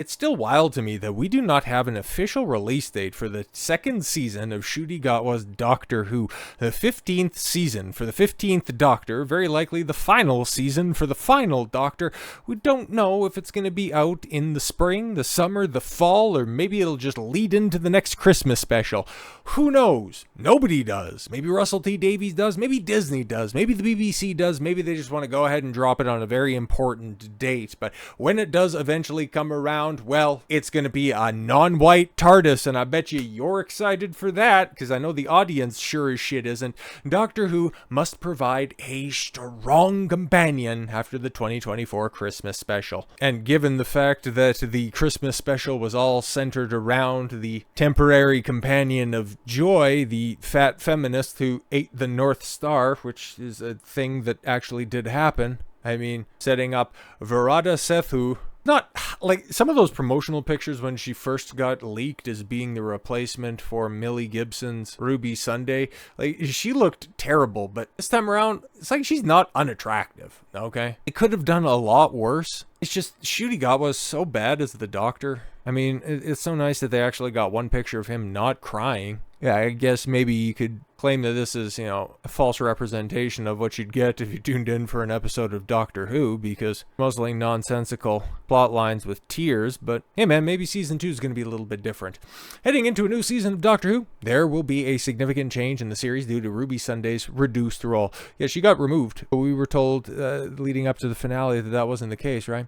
It's still wild to me that we do not have an official release date for the second season of Ncuti Gatwa's Doctor Who, the 15th season for the 15th Doctor, very likely the final season for the final Doctor. We don't know if it's going to be out in the spring, the summer, the fall, or maybe it'll just lead into the next Christmas special. Who knows? Nobody does. Maybe Russell T Davies does, maybe Disney does, maybe the BBC does, maybe they just want to go ahead and drop it on a very important date. But when it does eventually come around, well, it's going to be a non-white TARDIS, and I bet you're excited for that, because I know the audience sure as shit isn't. Doctor Who must provide a strong companion after the 2024 Christmas special. And given the fact that the Christmas special was all centered around the temporary companion of Joy, the fat feminist who ate the North Star, which is a thing that actually did happen. I mean, setting up Virada Sethu. Not like some of those promotional pictures when she first got leaked as being the replacement for Millie Gibson's Ruby Sunday. Like, she looked terrible, but this time around, it's like she's not unattractive, okay? It could have done a lot worse. It's just Ncuti Gatwa is so bad as the Doctor. I mean, it's so nice that they actually got one picture of him not crying. Yeah, I guess maybe you could claim that this is, a false representation of what you'd get if you tuned in for an episode of Doctor Who, because mostly nonsensical plot lines with tears, but hey man, maybe season 2 is going to be a little bit different. Heading into a new season of Doctor Who, there will be a significant change in the series due to Ruby Sunday's reduced role. Yeah, she got removed, but we were told leading up to the finale that wasn't the case, right?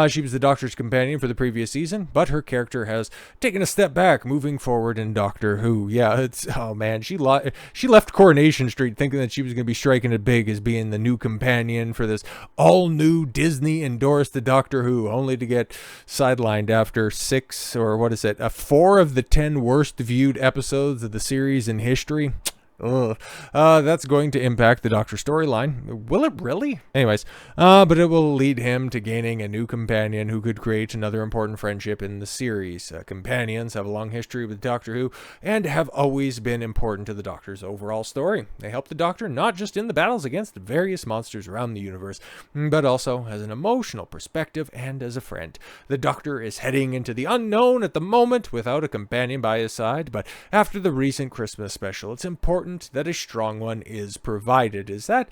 She was the Doctor's companion for the previous season, but her character has taken a step back moving forward in Doctor Who. Yeah, oh man, she left Coronation Street thinking that she was going to be striking it big as being the new companion for this all-new Disney-endorsed Doctor Who, only to get sidelined after 4 of the 10 worst-viewed episodes of the series in history. That's going to impact the Doctor storyline. Will it really? Anyways, but it will lead him to gaining a new companion who could create another important friendship in the series. Companions have a long history with Doctor Who and have always been important to the Doctor's overall story. They help the Doctor not just in the battles against the various monsters around the universe, but also as an emotional perspective and as a friend. The Doctor is heading into the unknown at the moment without a companion by his side, but after the recent Christmas special, it's important that a strong one is provided. Is that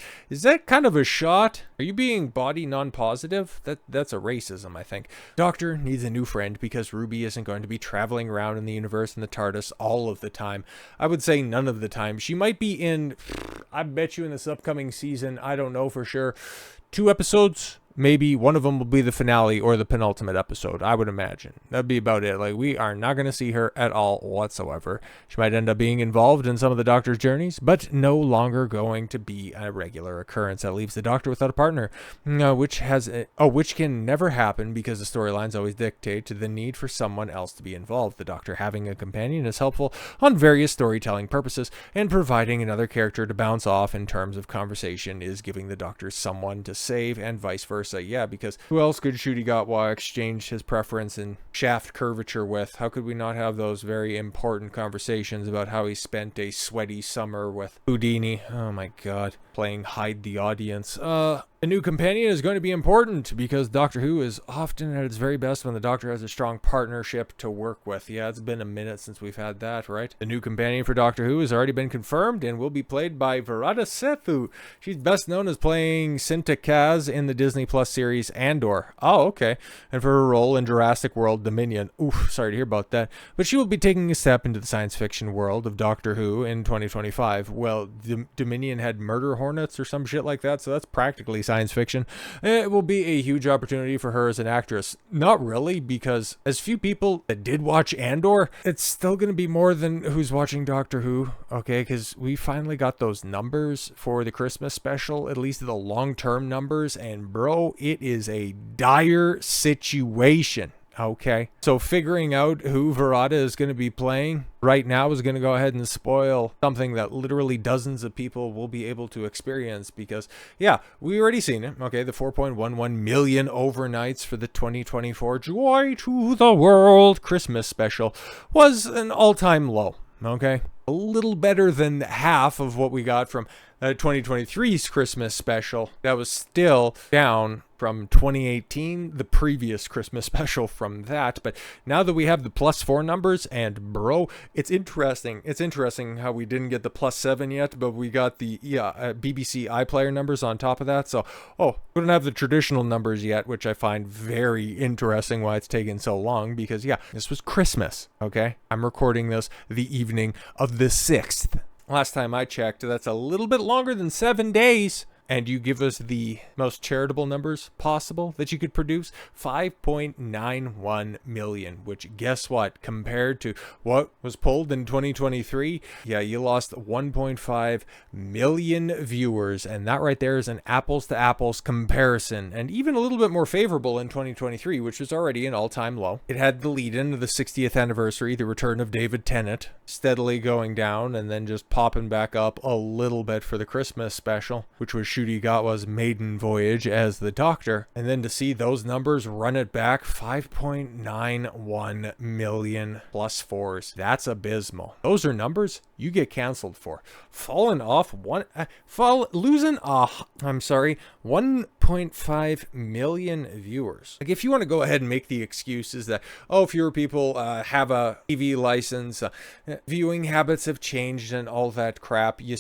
kind of a shot? Are you being body non-positive? That's a racism, I think. Doctor needs a new friend because Ruby isn't going to be traveling around in the universe in the TARDIS all of the time. I would say none of the time. She might be in, I bet you in this upcoming season, I don't know for sure, 2 episodes. Maybe one of them will be the finale or the penultimate episode, I would imagine. That'd be about it. Like, we are not going to see her at all whatsoever. She might end up being involved in some of the Doctor's journeys, but no longer going to be a regular occurrence. That leaves the Doctor without a partner, which can never happen because the storylines always dictate to the need for someone else to be involved. The Doctor having a companion is helpful on various storytelling purposes, and providing another character to bounce off in terms of conversation is giving the Doctor someone to save, and vice versa. Yeah, because who else could Ncuti Gatwa exchange his preference in shaft curvature with? How could we not have those very important conversations about how he spent a sweaty summer with Houdini? Oh my god, playing hide the audience. A new companion is going to be important because Doctor Who is often at its very best when the Doctor has a strong partnership to work with. Yeah, it's been a minute since we've had that, right? The new companion for Doctor Who has already been confirmed and will be played by Virada Sethu. She's best known as playing Sinta Kaz in the Disney Plus series Andor. Oh, okay. And for her role in Jurassic World Dominion. Oof, sorry to hear about that. But she will be taking a step into the science fiction world of Doctor Who in 2025. Well, Dominion had murder hornets or some shit like that, so that's practically science fiction. It will be a huge opportunity for her as an actress. Not really, because as few people that did watch Andor, it's still going to be more than who's watching Doctor Who, okay? Because we finally got those numbers for the Christmas special, at least the long-term numbers, and bro, it is a dire situation. Okay, so figuring out who Virada is going to be playing right now is going to go ahead and spoil something that literally dozens of people will be able to experience because, yeah, we already seen it. Okay, the 4.11 million overnights for the 2024 Joy to the World Christmas special was an all-time low. Okay, a little better than half of what we got from 2023's Christmas special. That was still down from 2018, the previous Christmas special from that. But now that we have the +4 numbers, and bro, it's interesting. It's interesting how we didn't get the +7 yet, but we got the BBC iPlayer numbers on top of that. So, we don't have the traditional numbers yet, which I find very interesting why it's taken so long, because this was Christmas, okay? I'm recording this the evening of the 6th. Last time I checked, that's a little bit longer than 7 days. And you give us the most charitable numbers possible that you could produce, 5.91 million, which guess what? Compared to what was pulled in 2023, you lost 1.5 million viewers. And that right there is an apples to apples comparison, and even a little bit more favorable in 2023, which was already an all-time low. It had the lead in to the 60th anniversary, the return of David Tennant, steadily going down and then just popping back up a little bit for the Christmas special, which was Ncuti Gatwa's maiden voyage as the Doctor. And then to see those numbers run it back, 5.91 million +4s. That's abysmal. Those are numbers you get canceled for. Losing 1.5 million viewers. Like, if you want to go ahead and make the excuses that, fewer people have a TV license, viewing habits have changed and all that crap, you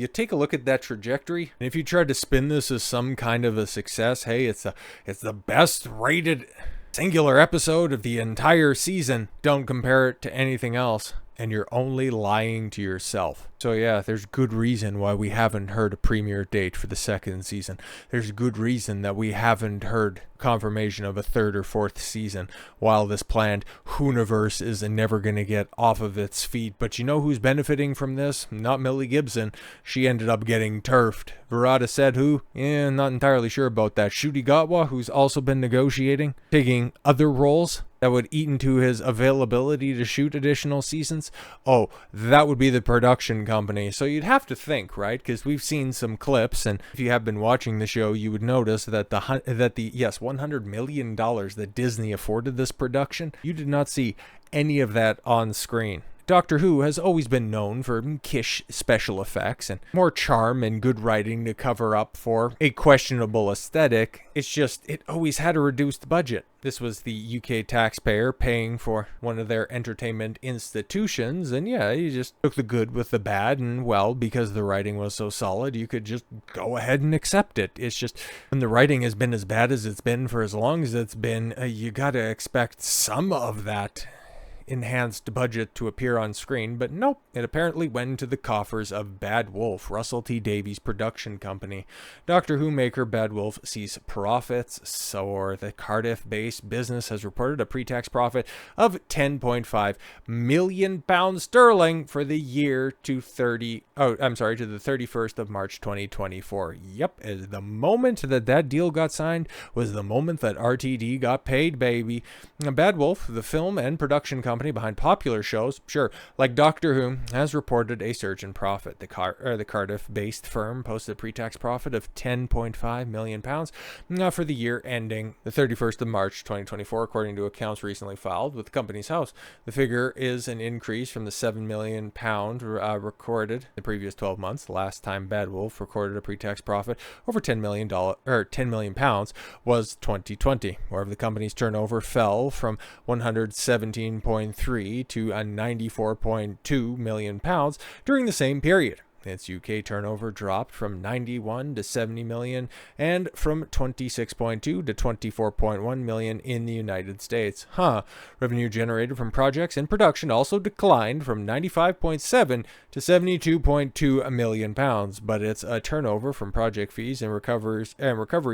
take a look at that trajectory. And if you tried to spin this as some kind of a success, hey, it's the best rated singular episode of the entire season, don't compare it to anything else, and you're only lying to yourself. So there's good reason why we haven't heard a premiere date for the second season. There's good reason that we haven't heard confirmation of a third or fourth season, while this planned Hooniverse is never going to get off of its feet. But you know who's benefiting from this? Not Millie Gibson. She ended up getting turfed. Verada said who? Not entirely sure about that. Ncuti Gatwa, who's also been negotiating, taking other roles that would eat into his availability to shoot additional seasons. That would be the production company. So you'd have to think, right? Because we've seen some clips, and if you have been watching the show, you would notice that the $100 million that Disney afforded this production, you did not see any of that on screen. Doctor Who has always been known for kitsch special effects and more charm and good writing to cover up for a questionable aesthetic. It's just, it always had a reduced budget. This was the UK taxpayer paying for one of their entertainment institutions, and you just took the good with the bad, and because the writing was so solid, you could just go ahead and accept it. It's just, when the writing has been as bad as it's been for as long as it's been, you gotta expect some of that enhanced budget to appear on screen, but nope, it apparently went to the coffers of Bad Wolf, Russell T Davies' production company. Doctor Who maker Bad Wolf sees profits soar. The Cardiff-based business has reported a pre-tax profit of £10.5 million for the year to the 31st of March 2024. Yep, the moment that deal got signed was the moment that RTD got paid, baby. Bad Wolf, the film and production company behind popular shows, like Doctor Who, has reported a surge in profit. The Cardiff-based firm posted a pre-tax profit of £10.5 million for the year ending the 31st of March 2024, according to accounts recently filed with the Companies House. The figure is an increase from the £7 million recorded the previous 12 months. The last time Bad Wolf recorded a pre-tax profit over £10 million was 2020, where the company's turnover fell from 117.3 to a 94.2 million pounds during the same period. Its UK turnover dropped from 91 to 70 million and from 26.2 to 24.1 million in the United States. Revenue generated from projects in production also declined from 95.7 to 72.2 million pounds, but its turnover from project fees and recoveries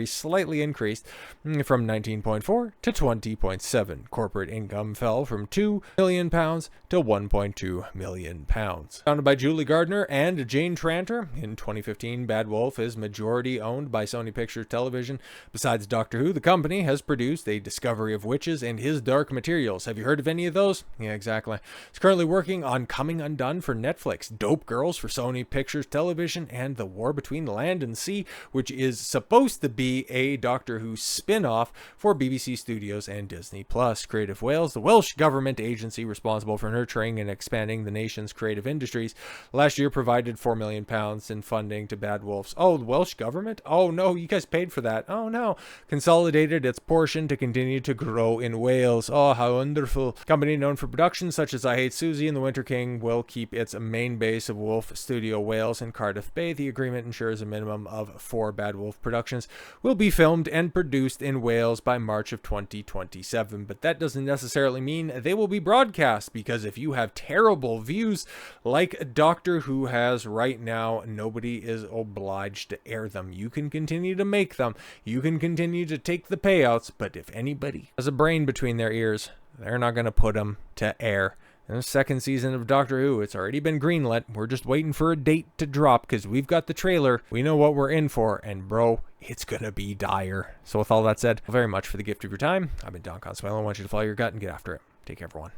slightly increased from 19.4 to 20.7. Corporate income fell from 2 million pounds to 1.2 million pounds. Founded by Julie Gardner and James Jane Tranter. In 2015, Bad Wolf is majority owned by Sony Pictures Television. Besides Doctor Who, the company has produced A Discovery of Witches and His Dark Materials. Have you heard of any of those? Yeah, exactly. It's currently working on Coming Undone for Netflix, Dope Girls for Sony Pictures Television, and The War Between Land and Sea, which is supposed to be a Doctor Who spin-off for BBC Studios and Disney+. Creative Wales, the Welsh government agency responsible for nurturing and expanding the nation's creative industries, last year provided £4 million in funding to Bad Wolves. Oh, the Welsh government? Oh no, you guys paid for that. Oh no. Consolidated its portion to continue to grow in Wales. Oh, how wonderful. Company known for productions such as I Hate Susie and The Winter King will keep its main base of Wolf Studio Wales in Cardiff Bay. The agreement ensures a minimum of 4 Bad Wolf productions will be filmed and produced in Wales by March of 2027. But that doesn't necessarily mean they will be broadcast, because if you have terrible views like Doctor Who has right now, nobody is obliged to air them. You can continue to make them, you can continue to take the payouts, but if anybody has a brain between their ears, they're not going to put them to air. In the second season of Doctor Who, it's already been greenlit. We're just waiting for a date to drop because we've got the trailer. We know what we're in for, and bro, it's going to be dire. So with all that said, very much for the gift of your time. I've been Don Consuelo. I want you to follow your gut and get after it. Take care, everyone.